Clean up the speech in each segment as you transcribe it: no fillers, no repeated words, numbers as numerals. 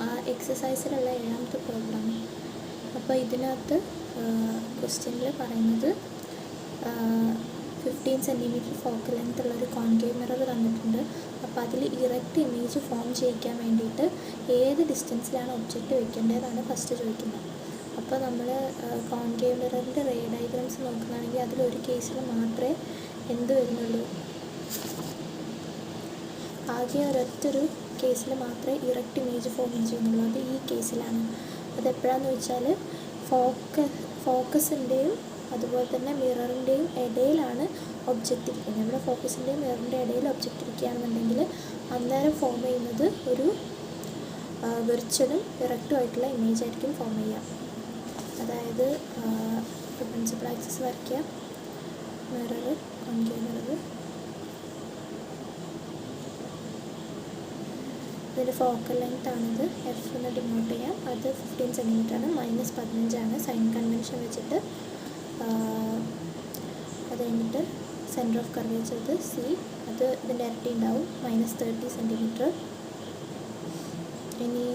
ആ എക്സസൈസിലുള്ള 7ാമത്തെ പ്രോബ്ലം. അപ്പോൾ ഇതിനകത്ത് ക്വസ്റ്റ്യനിൽ പറയുന്നത് 15 സെൻറ്റിമീറ്റർ ഫോക്കൽ ലെങ്ത് ഉള്ളൊരു കോൺകേവ് മിറർ തന്നിട്ടുണ്ട്. അപ്പോൾ അതിൽ ഇറക്റ്റ് ഇമേജ് ഫോം ചെയ്യിക്കാൻ വേണ്ടിയിട്ട് ഏത് ഡിസ്റ്റൻസിലാണ് ഒബ്ജക്റ്റ് വയ്ക്കേണ്ടതെന്നാണ് ഫസ്റ്റ് ചോദിക്കുന്നത്. അപ്പോൾ നമ്മൾ കോൺകേവ് മിററിൻ്റെ റേ ഡയഗ്രാംസ് നോക്കുകയാണെങ്കിൽ അതിലൊരു കേസിൽ മാത്രമേ എന്ത് വരുന്നുള്ളൂ, ആകെ ഒരൊറ്റൊരു കേസിൽ മാത്രമേ ഇറക്റ്റ് ഇമേജ് ഫോം ചെയ്യുന്നുള്ളൂ. അത് ഈ കേസിലാണ്. അതെപ്പോഴാണെന്ന് വെച്ചാൽ ഫോക്കസിൻ്റെയും അതുപോലെ തന്നെ മിററിൻ്റെയും ഇടയിലാണ് ഒബ്ജക്റ്റ് ഇരിക്കുന്നത്. നമ്മുടെ ഫോക്കസിൻ്റെയും മിററിൻ്റെ ഇടയിൽ ഒബ്ജക്റ്റ് ഇരിക്കുകയാണെന്നുണ്ടെങ്കിൽ അന്നേരം ഫോം ചെയ്യുന്നത് ഒരു വിർച്വലും ഇറക്റ്റും ആയിട്ടുള്ള ഇമേജ് ആയിരിക്കും ഫോം ചെയ്യുക. അതായത് പ്രിൻസിപ്പൽ ആക്സിസ് വരയ്ക്കുക, മിറർ, കോൺകേവ് മിറർ, ഇതിൻ്റെ ഫോക്കൽ ലെങ്ത് ആണിത്, എഫ് എന്ന് ഡിനോട്ട് ചെയ്യാം. അത് 15 സെൻറ്റിമീറ്റർ ആണ്, -15 സൈൻ കൺവെൻഷൻ വെച്ചിട്ട്. അത് കഴിഞ്ഞിട്ട് സെൻറ്റർ ഓഫ് കർവേച്ചർ ഇത് സി, അത് ഇതിൻ്റെ ഇരട്ടി ഉണ്ടാവും, -30 സെൻറ്റിമീറ്റർ. ഇനി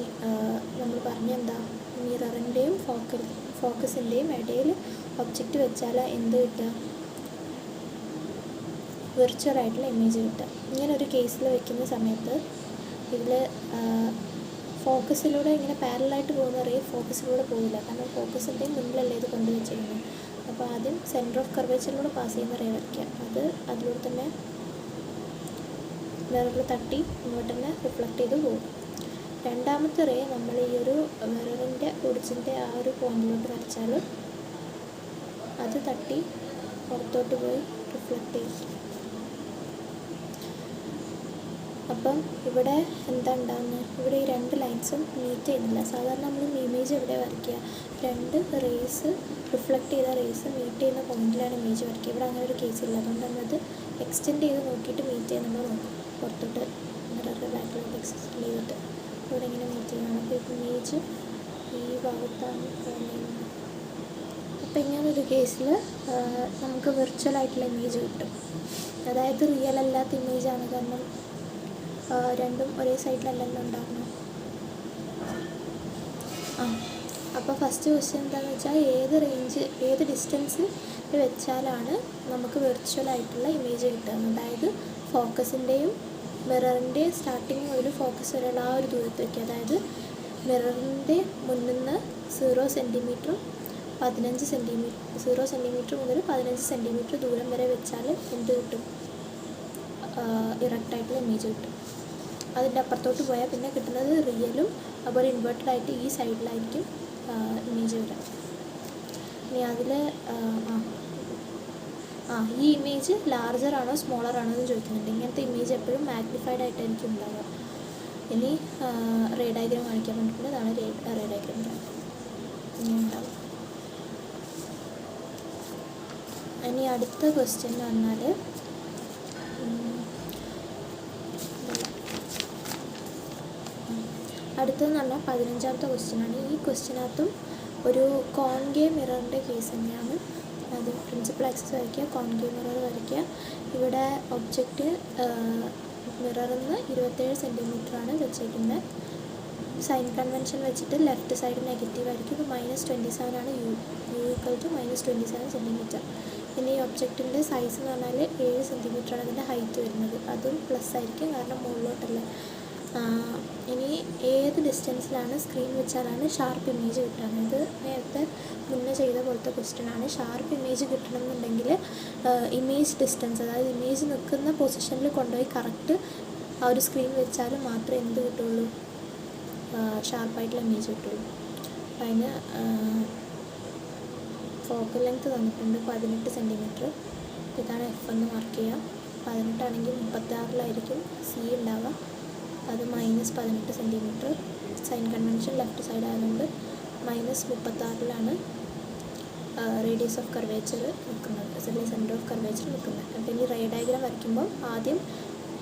നമ്മൾ പറഞ്ഞെന്താ, മിററിൻ്റെയും ഫോക്കസിൻ്റെയും ഇടയിൽ ഒബ്ജക്റ്റ് വെച്ചാൽ എന്ത് കിട്ടുക, വിർച്വലായിട്ടുള്ള ഇമേജ് കിട്ടുക. ഇങ്ങനെ ഒരു കേസിൽ വയ്ക്കുന്ന സമയത്ത് ഇതിൽ ഫോക്കസിലൂടെ ഇങ്ങനെ പാരലായിട്ട് പോകുന്ന റേ ഫോക്കസിലൂടെ പോകില്ല, കാരണം ഫോക്കസിൻ്റെയും മുന്നിലല്ലേ ഇത് കൊണ്ടുവച്ചിരിക്കുന്നത്. അപ്പോൾ ആദ്യം സെൻറ്റർ ഓഫ് കർവേച്ചറിലൂടെ പാസ് ചെയ്യുന്ന റേ വരയ്ക്കുക. അത് അതിലൂടെ തന്നെ മിററിൽ തട്ടി ഇങ്ങോട്ട് തന്നെ റിഫ്ലക്റ്റ് ചെയ്ത് പോകും. രണ്ടാമത്തെ റേ നമ്മൾ ഈ ഒരു മിററിൻ്റെ ഒറിജിൻ്റെ ആ ഒരു പോയിന്റിലോട്ട് വരച്ചാൽ അത് തട്ടി പുറത്തോട്ട് പോയി റിഫ്ലക്റ്റ് ചെയ്യും. അപ്പം ഇവിടെ എന്താ ഉണ്ടാകുന്നത്, ഇവിടെ ഈ 2 ലൈൻസും മീറ്റ് ചെയ്യുന്നില്ല. സാധാരണ നമ്മൾ ഇമേജ് എവിടെ വരയ്ക്കുക, 2 റേസ് റിഫ്ലക്റ്റ് ചെയ്ത റേസ് മീറ്റ് ചെയ്യുന്ന പോയിന്റിലാണ് ഇമേജ് വരയ്ക്കുക. ഇവിടെ അങ്ങനെ ഒരു കേസില്ല. അതുകൊണ്ട് നമ്മളത് എക്സ്റ്റെൻഡ് ചെയ്ത് നോക്കിയിട്ട് മീറ്റ് ചെയ്യാൻ നമ്മൾ നോക്കും. പുറത്തോട്ട് മിററിൻ്റെ ബാക്കിലോട്ട് എക്സ്റ്റെൻഡ് ചെയ്തിട്ട് ഇവിടെ ഇങ്ങനെ മീറ്റ് ചെയ്യണം. അപ്പോൾ ഇമേജ് ഈ ഭാഗത്താണ് പോകുന്നത്. അപ്പോൾ ഇങ്ങനൊരു കേസിൽ നമുക്ക് വിർച്വലായിട്ടുള്ള ഇമേജ് കിട്ടും. അതായത് റിയൽ അല്ലാത്ത ഇമേജാണ്, കാരണം രണ്ടും ഒരേ സൈഡിലല്ലല്ലോ ഉണ്ടാകുന്നത്. അപ്പോൾ ഫസ്റ്റ് ക്വസ്റ്റ്യൻ എന്താണെന്ന് വെച്ചാൽ ഏത് ഡിസ്റ്റൻസ് വെച്ചാലാണ് നമുക്ക് വിർച്വലായിട്ടുള്ള ഇമേജ് കിട്ടുന്നത്. അതായത് ഫോക്കസിൻ്റെയും മിററിൻ്റെയും സ്റ്റാർട്ടിങ് മുതൽ ഫോക്കസ് വരെയുള്ള ആ ഒരു ദൂരത്ത് വയ്ക്കുക. അതായത് മിററിൻ്റെ മുന്നിൽ നിന്ന് 0 സെൻറ്റിമീറ്ററും 0 സെൻറ്റിമീറ്റർ മുതൽ 15 സെൻറ്റിമീറ്റർ ദൂരം വരെ വെച്ചാൽ എന്ത് കിട്ടും, ഇറക്റ്റായിട്ടുള്ള ഇമേജ് കിട്ടും. അതിൻ്റെ അപ്പുറത്തോട്ട് പോയാൽ പിന്നെ കിട്ടുന്നത് റിയലും അതുപോലെ ഇൻവേർട്ടഡ് ആയിട്ട് ഈ സൈഡിലായിരിക്കും ഇമേജ് വരിക. ഇനി അതിൽ ഈ ഇമേജ് ലാർജർ ആണോ സ്മോളർ ആണോ എന്ന് ചോദിക്കുന്നുണ്ട്. ഇങ്ങനത്തെ ഇമേജ് എപ്പോഴും മാഗ്നിഫൈഡ് ആയിട്ടായിരിക്കും ഉണ്ടാവുക. ഇനി റേ ഡയഗ്രാം കാണിക്കാൻ വേണ്ടിയിട്ടുണ്ട്. അതാണ് റേ ഡയഗ്രാം ഇങ്ങനെ ഉണ്ടാവും. ഇനി അടുത്ത ക്വസ്റ്റ്യൻ എന്ന് പറഞ്ഞാൽ അടുത്തതെന്ന് പറഞ്ഞാൽ 15ാമത്തെ ക്വസ്റ്റ്യനാണ്. ഈ ക്വസ്റ്റ്യനകത്തും ഒരു കോൺകേവ് മിററിൻ്റെ കേസ് തന്നെയാണ്. അത് പ്രിൻസിപ്പൽ ആക്സിസ് വരയ്ക്കുക, കോൺകേവ് മിറർ വരയ്ക്കുക. ഇവിടെ ഒബ്ജക്റ്റ് മിററിൽ നിന്ന് 27 സെൻറ്റിമീറ്ററാണ് വെച്ചേക്കുന്നത്. സൈൻ കൺവെൻഷൻ വെച്ചിട്ട് ലെഫ്റ്റ് സൈഡ് നെഗറ്റീവ് ആയിരിക്കും. ഇപ്പോൾ -27 ആണ് യു = -27 സെൻറ്റിമീറ്റർ. ഇനി ഈ ഒബ്ജക്റ്റിൻ്റെ സൈസ് എന്ന് പറഞ്ഞാൽ 7 സെൻറ്റിമീറ്ററാണ് അതിൻ്റെ ഹൈറ്റ് വരുന്നത്. അതും പ്ലസ് ആയിരിക്കും, കാരണം മുകളിലോട്ടല്ലേ. ഇനി ഏത് ഡിസ്റ്റൻസിലാണ് സ്ക്രീൻ വെച്ചാലാണ് ഷാർപ്പ് ഇമേജ് കിട്ടുക. ഇത് നേരത്തെ മുന്നേ ചെയ്ത പോലത്തെ ക്വസ്റ്റ്യനാണ്. ഷാർപ്പ് ഇമേജ് കിട്ടണമെന്നുണ്ടെങ്കിൽ ഇമേജ് ഡിസ്റ്റൻസ്, അതായത് ഇമേജ് നിൽക്കുന്ന പൊസിഷനിൽ കൊണ്ടുപോയി കറക്റ്റ് ആ ഒരു സ്ക്രീൻ വെച്ചാൽ മാത്രമേ എന്ത് കിട്ടുള്ളൂ, ഷാർപ്പായിട്ടുള്ള ഇമേജ് കിട്ടുള്ളൂ. അപ്പം അതിന് ഫോക്കൽ ലെങ്ത് തന്നിട്ടുണ്ട് 18 സെൻറ്റിമീറ്റർ. ഇതാണ് എഫ് എന്ന് മാർക്ക് ചെയ്യാം. 18 ആണെങ്കിൽ 36-ലായിരിക്കും സി ഉണ്ടാവുക. അത് -18 centimetre. Sign convention left side ആയതുകൊണ്ട് -36-ലാണ് റേഡിയസ് ഓഫ് കർവേച്ചർ നിൽക്കുന്നത്, സെൻറ്റർ ഓഫ് കർവേച്ചർ നിൽക്കുന്നത്. അപ്പോൾ ഇനി റേ ഡയഗ്രാം വരയ്ക്കുമ്പോൾ ആദ്യം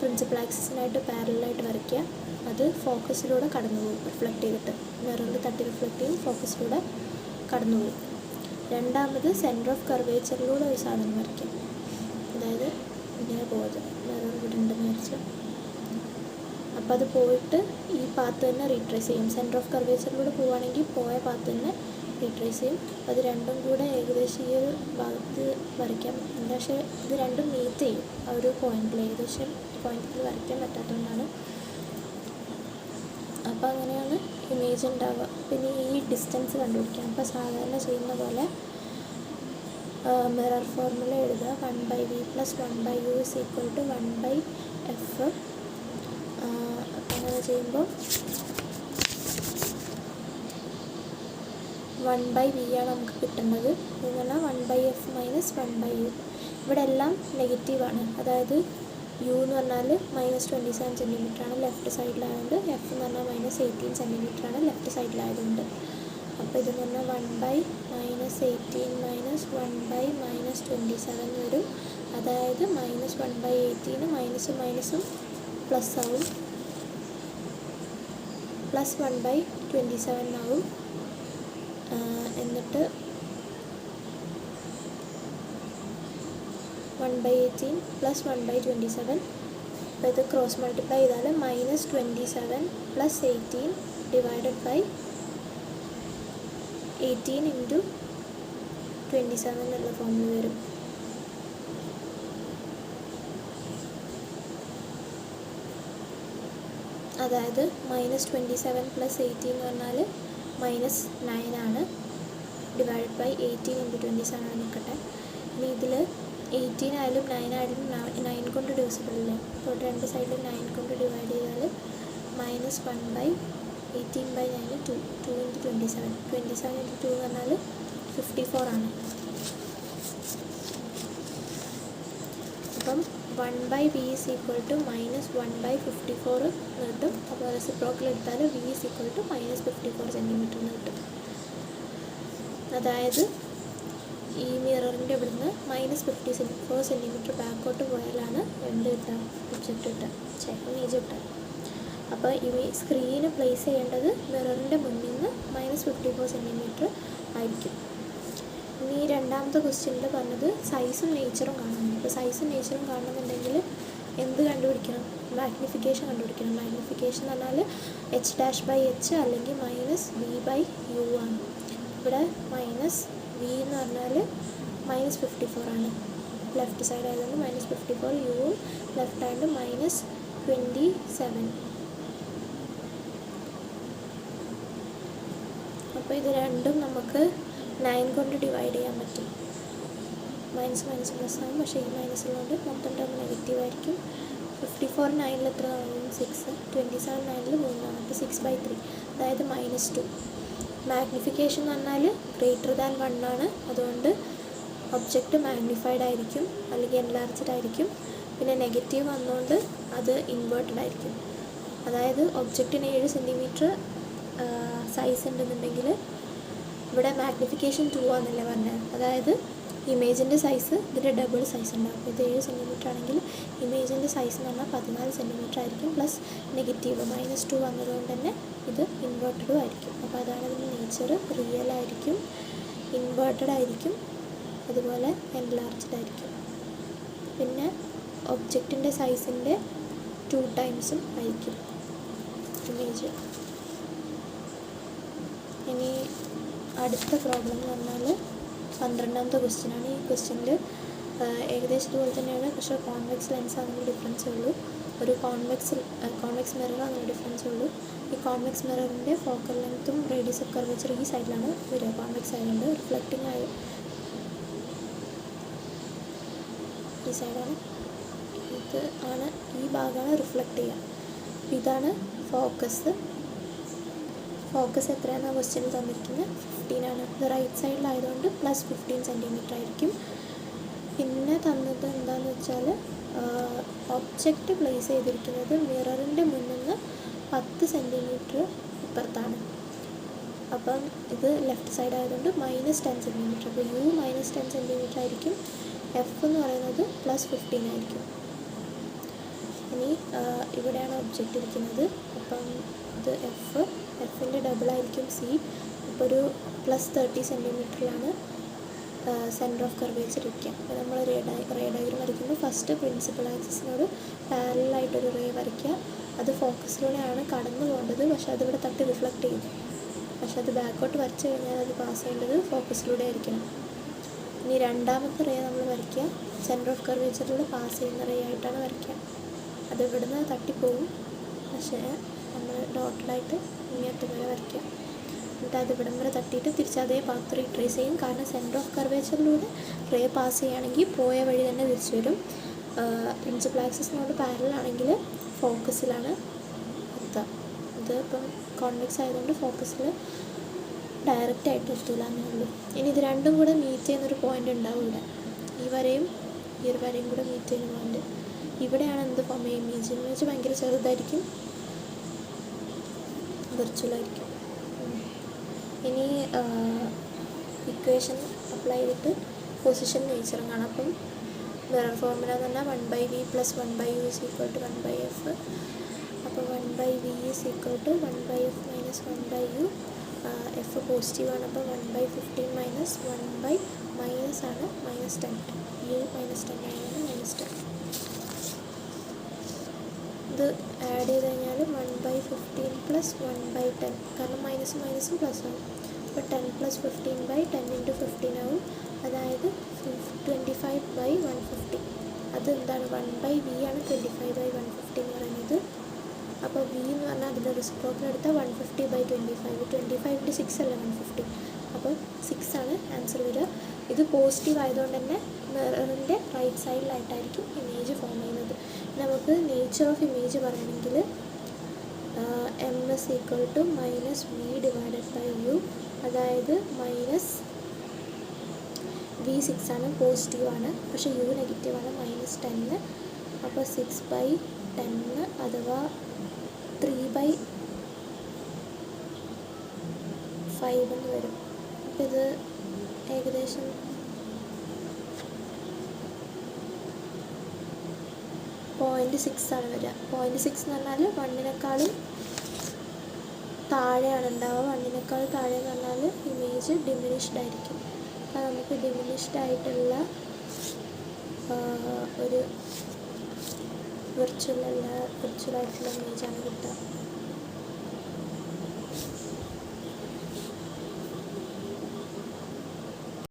പ്രിൻസിപ്പൽ ആക്സിസിനായിട്ട് പാരലായിട്ട് വരയ്ക്കുക. അത് ഫോക്കസിലൂടെ കടന്നു പോകും, റിഫ്ലക്റ്റ് ചെയ്തിട്ട് മിററിൽ തട്ടി റിഫ്ലക്റ്റ് ചെയ്യും, ഫോക്കസിലൂടെ കടന്നു പോകും. രണ്ടാമത് സെൻറ്റർ ഓഫ് കർവേച്ചറിലൂടെ ഒരു സാധനം വരയ്ക്കാം. അതായത് ഇങ്ങനെ പോകുന്നത് മിറർ ഇവിടെ ഉണ്ടെന്ന് വരച്ച്. അപ്പോൾ അത് പോയിട്ട് ഈ പാത്ത് തന്നെ റീട്രേസ് ചെയ്യും. സെൻറ്റർ ഓഫ് കർവേച്ചറിലൂടെ പോവുകയാണെങ്കിൽ പോയ പാത്ത് തന്നെ റീട്രേസ് ചെയ്യും. അത് രണ്ടും കൂടെ ഏകദേശം ഈ ഒരു ഭാഗത്ത് വരയ്ക്കാൻ പറ്റില്ല, പക്ഷേ ഇത് രണ്ടും മീറ്റ് ചെയ്യും ആ ഒരു പോയിന്റിൽ, ഏകദേശം പോയിന്റിൽ വരയ്ക്കാൻ പറ്റാത്തതുകൊണ്ടാണ്. അപ്പോൾ അങ്ങനെയാണ് ഇമേജ് ഉണ്ടാവുക. പിന്നെ ഈ ഡിസ്റ്റൻസ് കണ്ടുപിടിക്കാം. അപ്പോൾ സാധാരണ ചെയ്യുന്ന പോലെ മിറർ ഫോർമുല എഴുതുക. 1/v + 1/u = 1/f. അങ്ങനെ ചെയ്യുമ്പോൾ 1/v ആണ് നമുക്ക് കിട്ടുന്നത്. എന്ന് പറഞ്ഞാൽ 1/f - 1/u. ഇവിടെ എല്ലാം നെഗറ്റീവാണ്. അതായത് u എന്ന് പറഞ്ഞാൽ -27 സെൻറ്റിമീറ്ററാണ് ലെഫ്റ്റ് സൈഡിലായതുകൊണ്ട്, f എന്ന് പറഞ്ഞാൽ -18 സെൻറ്റിമീറ്ററാണ് ലെഫ്റ്റ് സൈഡിലായതുകൊണ്ട്. അപ്പോൾ ഇതെന്ന് പറഞ്ഞാൽ 1/-18 - 1/-27 വരും. അതായത് -1/18 മൈനസും മൈനസും പ്ലസ് ആവും, +1/27 ആവും. എന്നിട്ട് 1/18 + 1/27. അപ്പോൾ ഇത് ക്രോസ് മൾട്ടിപ്ലൈ ചെയ്താൽ -27 + 18 ഡിവൈഡഡ് ബൈ 18 × 27 എന്നുള്ള ഫോമിൽ വരും. അതായത് -27 + 18 എന്ന് പറഞ്ഞാൽ -9 ആണ്, ഡിവൈഡഡ് ബൈ 18 × 27 ആണ് നിൽക്കട്ടെ. ഇനി ഇതിൽ 18 ആയാലും 9 ആയാലും 9 കൊണ്ട് ഡിവിസിബിൾ അല്ലേ, അപ്പോൾ രണ്ട് സൈഡിലും 9 കൊണ്ട് ഡിവൈഡ് ചെയ്താൽ -1/18/9 2 × 27. 27 × 2 എന്ന് പറഞ്ഞാൽ 54 ആണ്. അപ്പം 1/v = -1/54 എന്ന് കിട്ടും. അപ്പോൾ റെസിപ്രോക്കൽ എടുത്താൽ v = -54 സെൻറ്റിമീറ്റർ എന്ന് കിട്ടും. അതായത് ഈ മിററിൻ്റെ ഇവിടുന്ന് -54 സെൻറ്റിമീറ്റർ ബാക്കോട്ട് പോയാലാണ് എന്ത് കിട്ടുക, ഒബ്ജക്റ്റ് കിട്ടുക, ഇമേജ് കിട്ടുക. അപ്പോൾ ഈ സ്ക്രീന് പ്ലേസ് ചെയ്യേണ്ടത് മിററിൻ്റെ മുന്നിൽ നിന്ന് -54 സെൻറ്റിമീറ്റർ ആയിരിക്കും. ഇനി രണ്ടാമത്തെ ക്വസ്റ്റ്യനിൽ പറഞ്ഞത് സൈസും നേച്ചറും കാണുന്നുണ്ട്. അപ്പോൾ സൈസും നേച്ചറും കാണുന്നുണ്ടെങ്കിൽ എന്ത് കണ്ടുപിടിക്കണം, മാഗ്നിഫിക്കേഷൻ കണ്ടുപിടിക്കണം. മാഗ്നിഫിക്കേഷൻ എന്ന് പറഞ്ഞാൽ h'/h അല്ലെങ്കിൽ -v/u ആണ്. ഇവിടെ -v എന്ന് പറഞ്ഞാൽ -54 ആണ്, ലെഫ്റ്റ് സൈഡ് ആയതുകൊണ്ട് -54, യുവും ലെഫ്റ്റ് ആയതുകൊണ്ട് -27. അപ്പോൾ ഇത് രണ്ടും നമുക്ക് 9 കൊണ്ട് ഡിവൈഡ് ചെയ്യാൻ പറ്റും. മൈനസ് പ്ലസ് ആകും, പക്ഷേ ഈ മൈനസ് ഉള്ളതുകൊണ്ട് മൊത്തം ടേം നെഗറ്റീവ് ആയിരിക്കും. 54 9 എത്ര ആവും, 6. 27 9 3 ആണ്, അപ്പോൾ 6/3, അതായത് -2. മാഗ്നിഫിക്കേഷൻ എന്ന് പറഞ്ഞാൽ >1 ആണ്, അതുകൊണ്ട് ഒബ്ജക്റ്റ് മാഗ്നിഫൈഡ് ആയിരിക്കും അല്ലെങ്കിൽ എൻലാർജ്ഡ് ആയിരിക്കും. പിന്നെ നെഗറ്റീവ് വന്നുകൊണ്ട് അത് ഇൻവേർട്ടഡ് ആയിരിക്കും. അതായത് ഒബ്ജക്റ്റിന് 7 സെൻറ്റിമീറ്റർ സൈസ് ഉണ്ടെന്നുണ്ടെങ്കിൽ ഇവിടെ മാഗ്നിഫിക്കേഷൻ 2 ആണെന്നല്ലേ പറഞ്ഞത്. അതായത് ഇമേജിൻ്റെ സൈസ് ഇതിൻ്റെ ഡബിൾ സൈസ് ഉണ്ടാകും. ഇത് 7 സെൻറ്റിമീറ്റർ ആണെങ്കിൽ ഇമേജിൻ്റെ സൈസ് എന്ന് പറഞ്ഞാൽ 14 സെൻറ്റിമീറ്റർ ആയിരിക്കും, പ്ലസ് നെഗറ്റീവ് -2 വന്നതുകൊണ്ട് തന്നെ ഇത് ഇൻവേർട്ടഡും ആയിരിക്കും. അപ്പോൾ അതാണ് ഇതിൻ്റെ നേച്ചർ. റിയൽ ആയിരിക്കും, ഇൻവേർട്ടഡ് ആയിരിക്കും, അതുപോലെ എൻലാർജ്ഡ് ആയിരിക്കും. പിന്നെ ഒബ്ജക്റ്റിൻ്റെ സൈസിൻ്റെ 2 ടൈംസും ആയിരിക്കും ഇമേജ്. ഇനി അടുത്ത പ്രോബ്ലം എന്ന് പറഞ്ഞാൽ 12ാമത്തെ ക്വസ്റ്റ്യനാണ്. ഈ ക്വസ്റ്റ്യനിൽ ഏകദേശം ഇതുപോലെ തന്നെയാണ്, പക്ഷേ കോൺവെക്സ് ലെൻസ് അങ്ങനെ ഡിഫറൻസ് ഉള്ളൂ. ഒരു കോൺവെക്സ് മിറർ അങ്ങനെ ഡിഫറൻസ് ഉള്ളൂ. ഈ കോൺവെക്സ് മിററിൻ്റെ ഫോക്കൽ ലെങ്ത്തും റേഡിയസ് ഓഫ് കർവേച്ചർ ഈ സൈഡിലാണ് വരിക. കോൺവെക്സ് ആയതുകൊണ്ട് റിഫ്ലക്റ്റിംഗ് ആയ ഈ സൈഡാണ്, ഇത് ആണ്, ഈ ഭാഗമാണ് റിഫ്ലക്റ്റ് ചെയ്യുക. ഇതാണ് ഫോക്കസ്. ഫോക്കസ് എത്രയാണെന്ന് ക്വസ്റ്റ്യനിൽ തന്നിരിക്കുന്നത് 15 ആണ്. ഇത് റൈറ്റ് സൈഡിലായതുകൊണ്ട് +15 സെൻറ്റിമീറ്റർ ആയിരിക്കും. പിന്നെ തന്നത് എന്താണെന്ന് വെച്ചാൽ ഒബ്ജക്റ്റ് പ്ലേസ് ചെയ്തിരിക്കുന്നത് മിററിൻ്റെ മുന്നിൽ നിന്ന് 10 സെൻറ്റിമീറ്റർ ഇപ്പുറത്താണ്. അപ്പം ഇത് ലെഫ്റ്റ് സൈഡ് ആയതുകൊണ്ട് -10 സെൻറ്റിമീറ്റർ. അപ്പോൾ u -10 സെൻറ്റിമീറ്റർ ആയിരിക്കും. f എന്ന് പറയുന്നത് +15 ആയിരിക്കും. ഇനി ഇവിടെയാണ് ഒബ്ജക്റ്റ് ഇരിക്കുന്നത്. അപ്പം ഇത് എഫിൻ്റെ ഡബിളായിരിക്കും c. അപ്പോൾ ഒരു +30 സെൻറ്റിമീറ്ററിലാണ് സെൻറ്റർ ഓഫ് കർവേച്ചർ ഇരിക്കുക. അപ്പോൾ നമ്മൾ റേ ഡയഗ്രം വരയ്ക്കുമ്പോൾ ഫസ്റ്റ് പ്രിൻസിപ്പൽ ആക്സിസിനോട് പാരലായിട്ടൊരു റേ വരയ്ക്കുക. അത് ഫോക്കസിലൂടെയാണ് കടന്നു പോകേണ്ടത്, പക്ഷെ അതിവിടെ തട്ടി റിഫ്ലക്റ്റ് ചെയ്യും. പക്ഷെ അത് ബാക്കോട്ട് വരച്ച് കഴിഞ്ഞാൽ അത് പാസ് ചെയ്യേണ്ടത് ഫോക്കസിലൂടെ ആയിരിക്കണം. ഇനി രണ്ടാമത്തെ റേ നമ്മൾ വരയ്ക്കുക സെൻറ്റർ ഓഫ് കർവേച്ചറിലൂടെ പാസ് ചെയ്യുന്ന റേ ആയിട്ടാണ് വരയ്ക്കുക. അത് ഇവിടുന്ന് തട്ടിപ്പോവും, പക്ഷേ നമ്മൾ ഡോട്ടഡായിട്ട് ഇങ്ങേറ്റം വരെ വരയ്ക്കുക. എന്നിട്ട് അത് ഇവിടം വരെ തട്ടിയിട്ട് തിരിച്ച് അതേ പാത്ത് റീട്രേസ് ചെയ്യും. കാരണം സെൻറ്റർ ഓഫ് കർവേച്ചറിലൂടെ റേ പാസ് ചെയ്യുകയാണെങ്കിൽ പോയ വഴി തന്നെ തിരിച്ചു വരും. പ്രിൻസിപ്പൽ ആക്സിസിനോട് പാരലാണെങ്കിൽ ഫോക്കസിലാണ് എത്തുക. ഇത് ഇപ്പം കോൺവെക്സ് ആയതുകൊണ്ട് ഫോക്കസിൽ ഡയറക്റ്റായിട്ട് എത്തില്ല എന്നുള്ളൂ. ഇനി ഇത് രണ്ടും കൂടെ മീറ്റ് ചെയ്യുന്നൊരു പോയിൻ്റ് ഉണ്ടാവും ഇവിടെ. ഈ വരയും ഈ ഒരു വരയും കൂടെ മീറ്റ് ചെയ്യുന്ന പോയിൻ്റ് ഇവിടെയാണ് എന്ത് ഫോം ചെയ്യുക? ഇമേജ് ഭയങ്കര ചെറുതായിരിക്കും, വിർച്വലായിരിക്കും. ഇനി ഇക്വേഷൻ അപ്ലൈ ചെയ്തിട്ട് പൊസിഷൻ നേച്ചറും കാണാം. അപ്പം മിറർ ഫോർമുല എന്ന് പറഞ്ഞാൽ 1/v + 1/u = 1/f. അപ്പോൾ 1/v = 1/f - 1/u. എഫ് പോസിറ്റീവാണ്, അപ്പോൾ 1/15 - 1/- ആണ് -10. u -10 ആയതാണ് -10. ഇത് ആഡ് ചെയ്ത് കഴിഞ്ഞാൽ 1/15 + 1/10, കാരണം മൈനസും മൈനസും പ്ലസ് ആവും. അപ്പോൾ 10 + 15/10 × 15 ആവും. അതായത് 25/150. അത് എന്താണ്? 1/v ആണ് 25/150 എന്ന് പറയുന്നത്. അപ്പോൾ v എന്ന് പറഞ്ഞാൽ അതിൻ്റെ റെസിപ്രോക്കൽ എടുത്താൽ 150/25. 25 × 6 അല്ല 150. അപ്പോൾ 6 ആണ് ആൻസർ വരിക. ഇത് പോസിറ്റീവ് ആയതുകൊണ്ട് തന്നെ മിററിൻ്റെ റൈറ്റ് സൈഡിലായിട്ടായിരിക്കും ഇമേജ് ഫോം ചെയ്യുന്നത്. നമുക്ക് നേച്ചർ ഓഫ് ഇമേജ് പറയുകയാണെങ്കിൽ m = -v/u, അതായത് -v6 ആണ്, പോസിറ്റീവാണ്, പക്ഷേ u നെഗറ്റീവാണ്, -10. അപ്പോൾ 6/10 അഥവാ 3/5 എന്ന് വരും. അപ്പോൾ ഇത് ഏകദേശം 0.6 ആണ് വരിക. 0.6 എന്ന് പറഞ്ഞാൽ 1-നേക്കാളും താഴെയാണ് ഉണ്ടാവുക. 1-നേക്കാൾ താഴെ എന്ന് പറഞ്ഞാൽ ഇമേജ് ഡിമിനിഷ്ഡ് ആയിരിക്കും. അപ്പോൾ നമുക്ക് ഡിമിനിഷ്ഡ് ആയിട്ടുള്ള ഒരു വിർച്വലായിട്ടുള്ള ഇമേജാണ് കിട്ടുക.